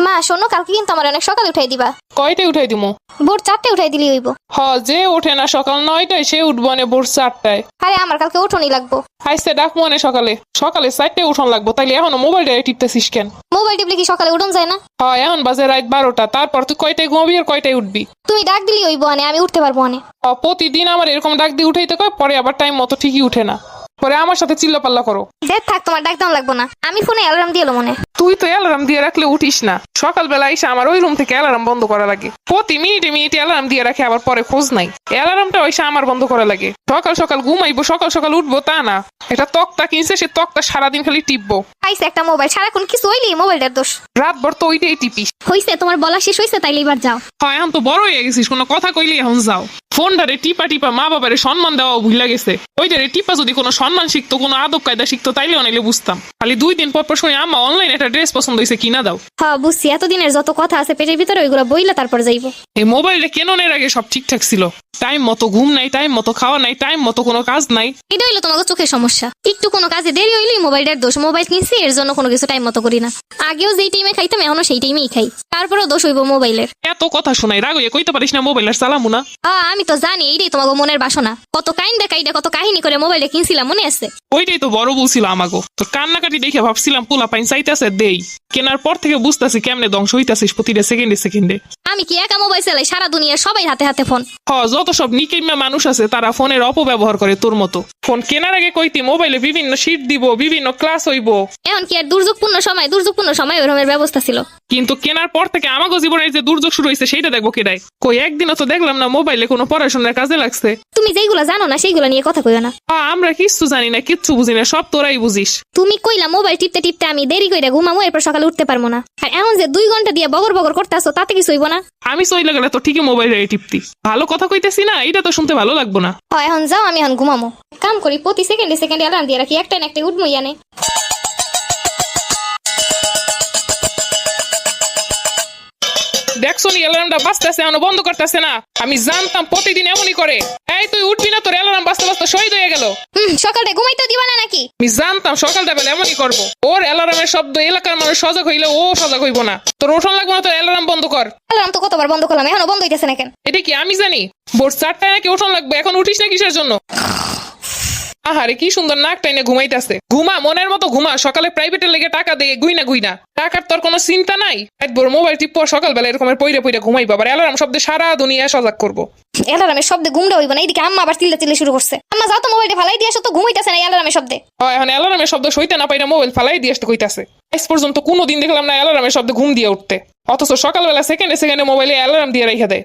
মা শোনো, কালকে কিন্তু আমার অনেক সকালে উঠাই দিবা। কয়টায় উঠাই দিমু? ভোর 4টে উঠাই দিলি হইব। যে ওঠে না সকাল 9টায় সে উঠবো না ভোর 4টায়। আরে আমার কালকে উঠোনি লাগবো। আইসে ডাকবো না সকালে 4টায় উঠন লাগবো। তাইলে এখনো মোবাইলটা টিপতেছিস কেন? মোবাইল টিপলে কি সকালে উঠন যায় না? এখন বাজে রাত 12টা। তারপর তুই কয়টায় ঘুমাবি আর কয়টায় উঠবি? তুমি ডাক দিলি হইব, আমি উঠতে পারবো না। প্রতিদিন আমার এরকম ডাক দিয়ে উঠাইতে কয়, পরে আবার টাইম মতো ঠিকই উঠে না, পরে আমার সাথে চিল্লাপাল্লা করো। যে থাক, তোমার ডাক দাম লাগবো না, আমি ফোনে অ্যালার্ম দিয়ে এলো মনে। তুই তো অ্যালার্ম দিয়ে রাখলে উঠিস না। সকালবেলা এসে আমার ওই রুম থেকে অ্যালার্ম বন্ধ করা লাগে। প্রতি মিনিটে মিনিটে অ্যালার্ম দিয়ে রাখে, আবার পরে খোঁজ নাই। অ্যালার্মটা এসে আমার বন্ধ করা লাগে। সকাল সকাল ঘুমাইবো, সকাল সকাল উঠবো তা না। এটা তক্তা কিনছে, সে তক্তা সারাদিন খালি টিপবো। পাইছে একটা মোবাইল, সারাক্ষণ কিছু হইলি মোবাইলটার দোষ। রাতভর তো ওইটাই টিপিস। হইছে, তোমার বলা শেষ হইছে, তাইলে এবার যাও। এখন তো বড় হয়ে গেছিস, কোনো কথা কইলি এখন যাও। ফোনটারে টিপা টিপা মা বাবারে সম্মান দেওয়া ভুলে গেছে। ওইটারে টিপা যদি কোনো সম্মান শিখতো, কোনো আদব কায়দা শিখতো, তাইলে অনেলে বুঝতাম। খালি 2 দিন পর শুনি আম্মা অনলাইনে একটা ড্রেস পছন্দ হয়েছে, কিনা দাও। হ্যাঁ বুঝছি, এতদিনের যত কথা আছে পেটের ভিতরে ওইগুলো বইলে তারপর যাইবো। এই মোবাইলটা কেনার আগে সব ঠিকঠাক ছিল। টাইম মতো ঘুম নাই, টাইম মতো খাওয়া নাই, টাইম মতো কোনো কাজ নাই। এটা হইলো তোমাকে চোখের সমস্যা। একটু কোনো কাজে দেরি হইলেই মোবাইলের দোষ। মোবাইল কিনছি এর জন্য কোনো কিছু টাইম মতো করি না। আগেও যেই টাইমে খাইতাম এখনো সেই টাইমেই খাই, তারপরেও দোষ হইব মোবাইলের। এত কথা শোনাই, রাগ হইয়া কইতে পারিস না মোবাইলের চালামু না? আমি তো জানি, এইটাই তোমাকে মনের বাসনা। কত কাইন্দা কাইডা কত কাহিনী করে মোবাইলে কিনছিলাম, মনে আছে? ওইটাই তো বড় বলছিল আমাগো। তোর কান্নাকাটি দেখে ভাবছিলাম পোলা পাইন চাইতেছে দেই। কেনার পর থেকে বুঝতেছি কেমনে ধ্বংস হইতাছিস প্রতিটা সেকেন্ডে সেকেন্ডে। আমি কি একা মোবাইল চালাই? সারা দুনিয়ার সবাই হাতে হাতে ফোন। যত সব নিকেইমা মানুষ আছে তারা ফোনের অপব্যবহার করে তোর মতো। ফোন কেনার আগে কইতি মোবাইলে বিভিন্ন শীট দিব, বিভিন্ন ক্লাস হইব। এখন কি আর দুর্যোগপূর্ণ সময় ওরকমের ব্যবস্থা ছিল? কিন্তু কেনার পর থেকে আমাগো জীবনের যে দুর্যোগ শুরু হয়েছে সেইটা দেখবো কেডাই? কই একদিনও তো দেখলাম না মোবাইলে কোনো পড়াশোনার কাজে লাগছে। তুমি যেইগুলা জানো না সেইগুলা নিয়ে কথা কইও না। আমরা কিচ্ছু জানি না, কিচ্ছু বুঝি না, সব তোরাই বুঝিস। তুমি কইলা মোবাইল টিপতে টিপতে আমি দেরি কইরা ঘুমামু, এরপর সকালে উঠতে পারবো না। আর এখন যে 2 ঘন্টা দিয়ে বগর বগর করতেছো, তাতে কিছু হইব না। আমি চইলা গেলে তো ঠিকই মোবাইলে টিপতি। ভালো কথা কইতেছি না, এটা তো শুনতে ভালো লাগবো না। এখন যাও, আমি এখন ঘুমামু। কাম করি, প্রতি সেকেন্ডে সেকেন্ডে অ্যালার্ম দিয়ে রাখি, একটা না একটা উঠবো ইয়ানে। দেখছো নি অ্যালার্মটা বাজতেছে, এখনো বন্ধ করতেছে না। আমি জানতাম প্রতিদিন এমনই করে। এই তুই উঠবি না? তোর অ্যালার্ম বাজতে বাজতে শহীদ হয়ে গেল। সকালটা ঘুমাইতে দিবা না নাকি? আমি জানতাম সকালটা বেলা এমনই করবো। ওর অ্যালার্মের শব্দ এলাকার মানুষ সজাগ হইলে ও সজাগ হইব না। তোর ওঠন লাগবে না, তোর অ্যালার্ম বন্ধ কর। অ্যালার্ম তো কতবার বন্ধ করলাম, এখনো বন্ধ হইতেছে না কেন? এটা কি আমি জানি? ভোর 4টায় নাকি ওঠন লাগবে, এখন উঠিস না কিসের জন্য? আহারে কি সুন্দর নাক টাইনে ঘুমাইতেছে। ঘুমা, মনের মতো ঘুমা। সকালে প্রাইভেটের লেগে টাকা দিয়ে গুইনা টাকার তোর কোনো চিন্তা নাই। একবার মোবাইল টিপ সকালবেলা এরকমের পইরে পইরে ঘুমাইবা, আবার অ্যালার্ম শব্দে সারা দুনিয়া সজাগ করবো। অ্যালার্মের শব্দে ঘুমটা হইব না। এইদিকে আম্মা আবার চিল্লা শুরু করছে। আম্মা যাও তো, মোবাইলটা ফালাই দিয়ে আসো তো, ঘুমাইতেছে না অ্যালার্মের শব্দে। এখন অ্যালার্মের শব্দ সইতে না পাইরা মোবাইল ফালাই দিয়ে আসতে কইতাছে। আজ পর্যন্ত কোনোদিন দেখলাম না অ্যালার্মের শব্দে ঘুম দিয়ে উঠতে, অথচ সকালবেলা সেকেন্ডে সেকেন্ডে মোবাইলে অ্যালার্ম দিয়ে রেখে দেয়।